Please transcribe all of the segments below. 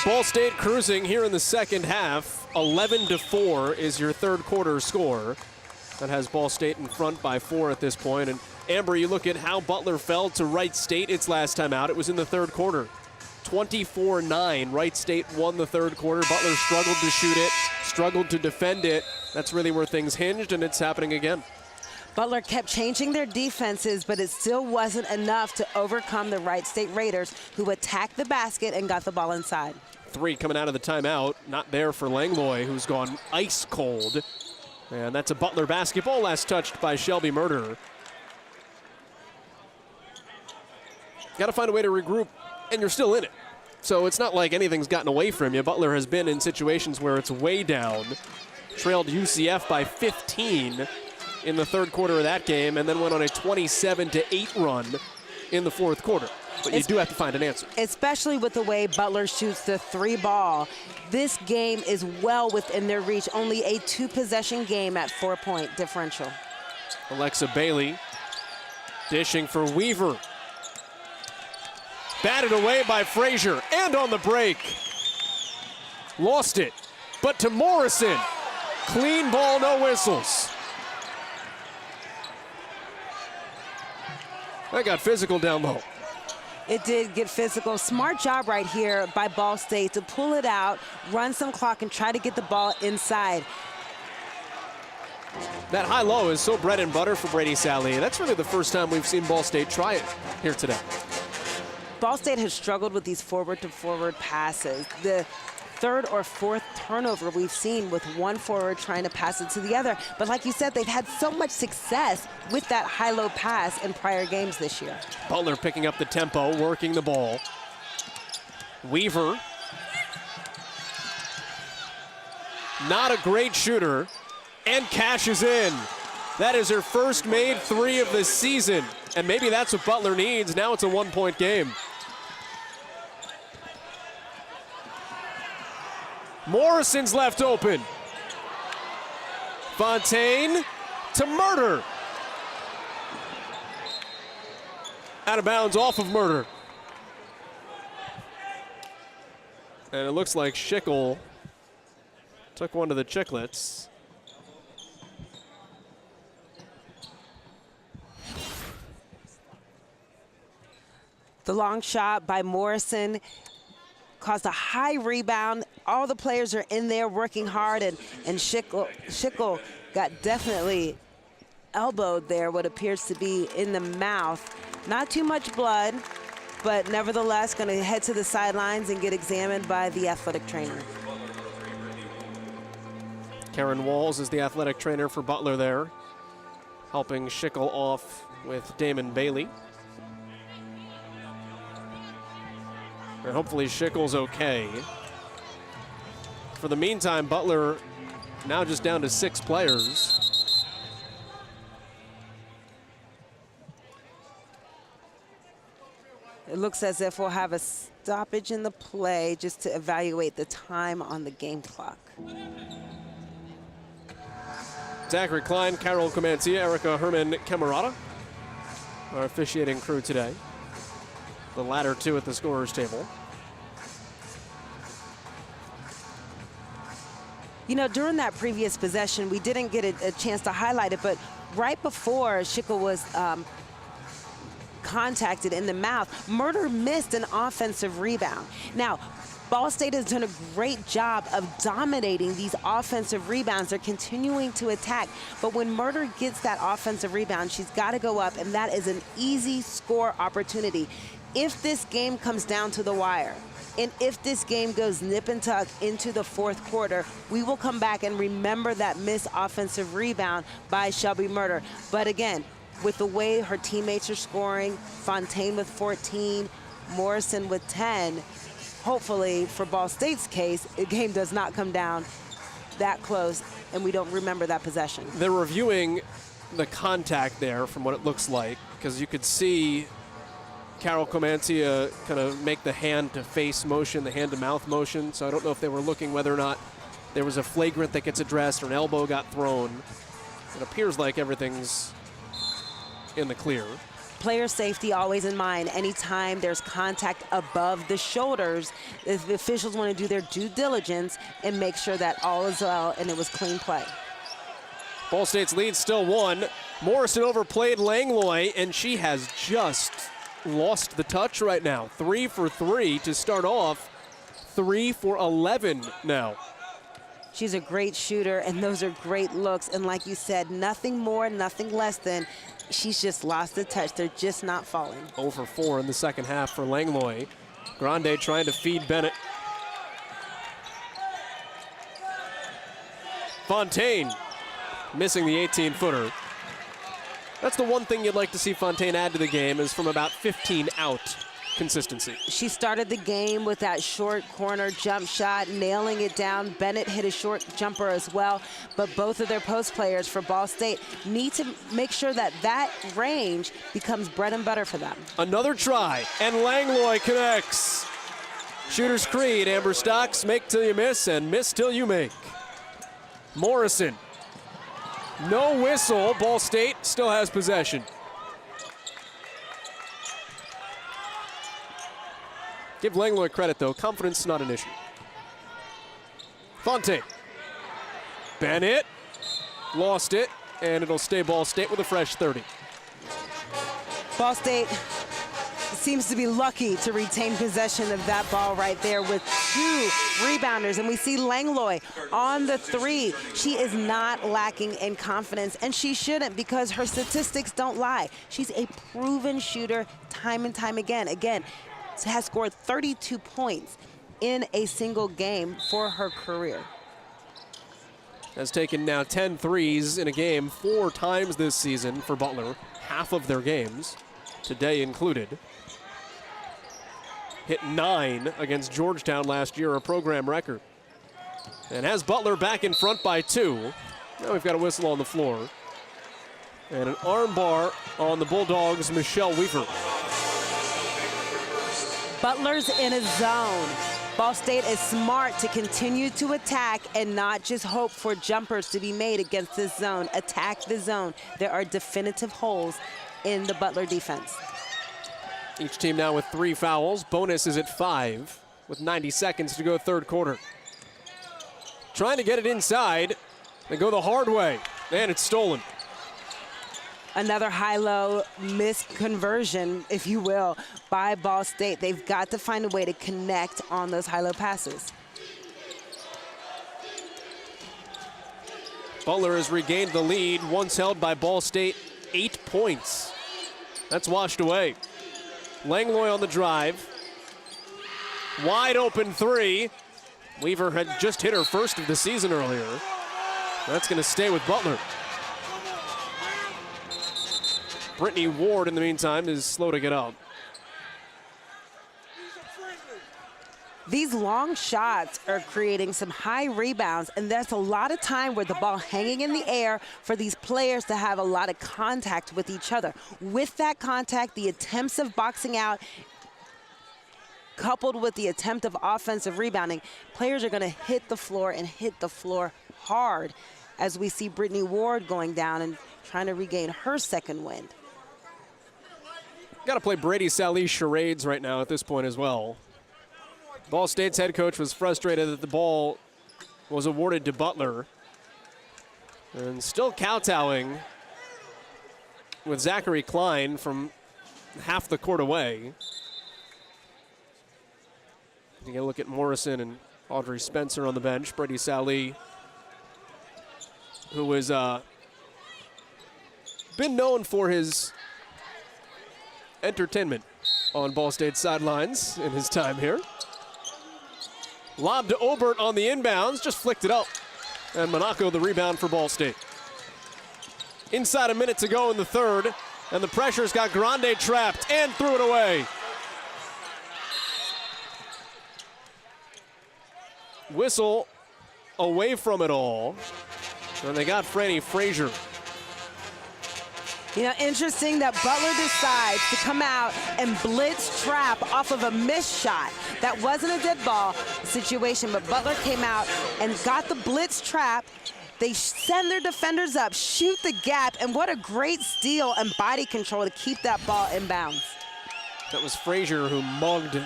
Ball State cruising here in the second half. 11-4 is your third quarter score. That has Ball State in front by 4 at this point. And Amber, you look at how Butler fell to Wright State its last time out. It was in the third quarter. 24-9. Wright State won the third quarter. Butler struggled to shoot it, struggled to defend it. That's really where things hinged, and it's happening again. Butler kept changing their defenses, but it still wasn't enough to overcome the Wright State Raiders, who attacked the basket and got the ball inside. 3 coming out of the timeout. Not there for Langlois, who's gone ice cold. And that's a Butler basketball, last touched by Shelby Murder. Got to find a way to regroup, and you're still in it. So it's not like anything's gotten away from you. Butler has been in situations where it's way down. Trailed UCF by 15 in the third quarter of that game, and then went on a 27-8 run in the fourth quarter. But you do have to find an answer. Especially with the way Butler shoots the 3 ball. This game is well within their reach. Only a 2-possession game at 4-point differential. Alexa Bailey dishing for Weaver. Batted away by Frazier, and on the break. Lost it, but to Morrison. Clean ball, no whistles. That got physical down low. It did get physical. Smart job right here by Ball State to pull it out, run some clock, and try to get the ball inside. That high-low is so bread and butter for Brady Saleh. That's really the first time we've seen Ball State try it here today. Ball State has struggled with these forward-to-forward passes. The third or fourth turnover we've seen with one forward trying to pass it to the other. But like you said, they've had so much success with that high-low pass in prior games this year. Butler picking up the tempo, working the ball. Weaver. Not a great shooter, and cashes in. That is her first made 3 of the season, and maybe that's what Butler needs. Now it's a 1-point game. Morrison's left open. Fontaine to Murder. Out of bounds off of Murder. And it looks like Schickel took one to the Chicklets. The long shot by Morrison caused a high rebound. All the players are in there working hard, and Schickel got definitely elbowed there, what appears to be in the mouth. Not too much blood, but nevertheless going to head to the sidelines and get examined by the athletic trainer. Karen Walls is the athletic trainer for Butler there, helping Schickel off with Damon Bailey. And hopefully Schickel's okay. For the meantime, Butler now just down to 6 players. It looks as if we'll have a stoppage in the play just to evaluate the time on the game clock. Zachary Klein, Carol Comancia, Erica Herman-Camerata, our officiating crew today. The latter 2 at the scorer's table. You know, during that previous possession, we didn't get a chance to highlight it, but right before Schickel was contacted in the mouth, Murder missed an offensive rebound. Now, Ball State has done a great job of dominating these offensive rebounds. They're continuing to attack, but when Murder gets that offensive rebound, she's got to go up, and that is an easy score opportunity. If this game comes down to the wire, and if this game goes nip and tuck into the fourth quarter, we will come back and remember that missed offensive rebound by Shelby Murder. But again, with the way her teammates are scoring, Fontaine with 14, Morrison with 10, hopefully for Ball State's case, the game does not come down that close and we don't remember that possession. They're reviewing the contact there from what it looks like, because you could see Carol Comancia kind of make the hand-to-face motion, the hand-to-mouth motion. So I don't know if they were looking whether or not there was a flagrant that gets addressed or an elbow got thrown. It appears like everything's in the clear. player safety always in mind. Anytime there's contact above the shoulders, if the officials want to do their due diligence and make sure that all is well and it was clean play. Ball State's lead still 1. Morrison overplayed Langlois, and she has just lost the touch right now. 3 for 3 to start off. 3 for 11 now. She's a great shooter, and those are great looks. And like you said, nothing more, nothing less than she's just lost the touch. They're just not falling. 0 for 4 in the second half for Langlois. Grande trying to feed Bennett. Fontaine missing the 18-footer. That's the one thing you'd like to see Fontaine add to the game, is from about 15 out consistency. She started the game with that short corner jump shot, nailing it down. Bennett hit a short jumper as well, but both of their post players for Ball State need to make sure that that range becomes bread and butter for them. Another try, and Langlois connects. Shooter's creed, Amber Stocks, make till you miss and miss till you make. Morrison, no whistle. Ball State still has possession. Give Langlois credit, though. Confidence not an issue. Fontaine. Bennett lost it, and it'll stay Ball State with a fresh 30. Ball State seems to be lucky to retain possession of that ball right there with 2 rebounders. And we see Langlois on the 3. She is not lacking in confidence, and she shouldn't, because her statistics don't lie. She's a proven shooter time and time again. Again, has scored 32 points in a single game for her career. Has taken now 10 threes in a game 4 times this season for Butler, half of their games, today included. Hit 9 against Georgetown last year, a program record. And has Butler back in front by 2. Now we've got a whistle on the floor. And an arm bar on the Bulldogs' Michelle Weaver. Butler's in a zone. Ball State is smart to continue to attack and not just hope for jumpers to be made against this zone. Attack the zone. There are definitive holes in the Butler defense. Each team now with 3 fouls. Bonus is at 5 with 90 seconds to go third quarter. Trying to get it inside. They go the hard way, and it's stolen. Another high-low misconversion, if you will, by Ball State. They've got to find a way to connect on those high-low passes. Butler has regained the lead, once held by Ball State, 8 points. That's washed away. Langlois on the drive. Wide open 3. Weaver had just hit her first of the season earlier. That's going to stay with Butler. Brittany Ward, in the meantime, is slow to get up. These long shots are creating some high rebounds, and there's a lot of time where the ball hanging in the air for these players to have a lot of contact with each other. With that contact, the attempts of boxing out, coupled with the attempt of offensive rebounding, players are going to hit the floor and hit the floor hard, as we see Brittany Ward going down and trying to regain her second wind. Got to play Brady Sallee charades right now at this point as well. Ball State's head coach was frustrated that the ball was awarded to Butler. And still kowtowing with Zachary Klein from half the court away. You got to look at Morrison and Audrey Spencer on the bench. Brady Sallee, who has been known for his entertainment on Ball State's sidelines in his time here. Lob to Obert on the inbounds, just flicked it up. And Monaco the rebound for Ball State. Inside a minute to go in the third, and the pressure's got Grande trapped and threw it away. Whistle away from it all. And they got Franny Frazier. You know, interesting that Butler decides to come out and blitz trap off of a missed shot. That wasn't a dead ball situation, but Butler came out and got the blitz trap They send their defenders up, shoot the gap, and what a great steal and body control to keep that ball inbounds. That was Frazier who mugged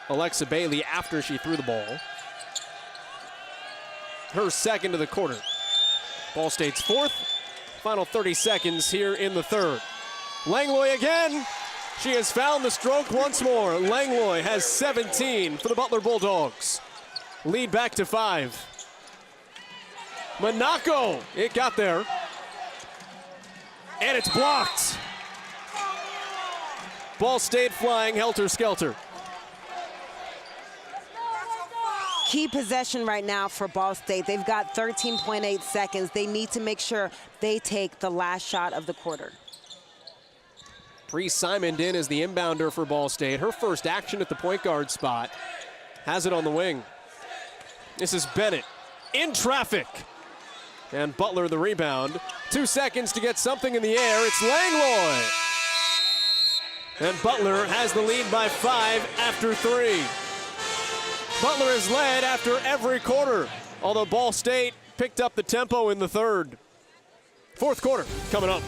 Alexa Bailey after she threw the ball. Her second of the quarter. Ball State's fourth. Final 30 seconds here in the third. Langlois again. She has found the stroke once more. Langlois has 17 for the Butler Bulldogs. Lead back to 5. Monaco, it got there. And it's blocked. Ball State flying helter-skelter. Key possession right now for Ball State. They've got 13.8 seconds. They need to make sure they take the last shot of the quarter. Bree Simondon is the inbounder for Ball State. Her first action at the point guard spot. Has it on the wing. This is Bennett in traffic. And Butler the rebound. 2 seconds to get something in the air. It's Langlois. And Butler has the lead by 5 after 3. Butler has led after every quarter, although Ball State picked up the tempo in the third. Fourth quarter coming up.